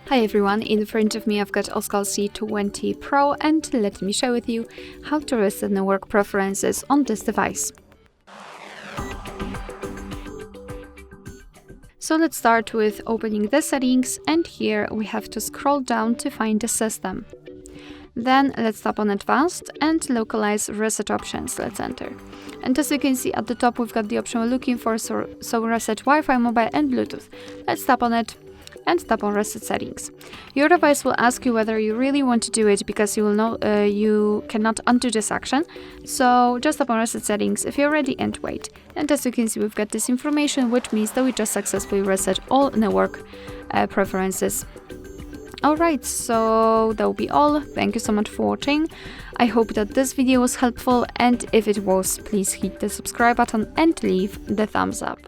Hi everyone, in front of me I've got OSCAL C20 PRO and let me share with you how to reset network preferences on this device. So let's start with opening the settings, and here we have to scroll down to find the system. Then let's tap on Advanced and Localize Reset Options. Let's enter. And as you can see at the top we've got the option we're looking for, so Reset Wi-Fi, Mobile and Bluetooth. Let's tap on it and tap on Reset Settings. Your device will ask you whether you really want to do it, because you will know you cannot undo this action. So just tap on Reset Settings if you're ready and wait. And as you can see we've got this information, which means that we just successfully reset all network preferences. Alright, so that will be all. Thank you so much for watching. I hope that this video was helpful, and if it was, please hit the subscribe button and leave the thumbs up.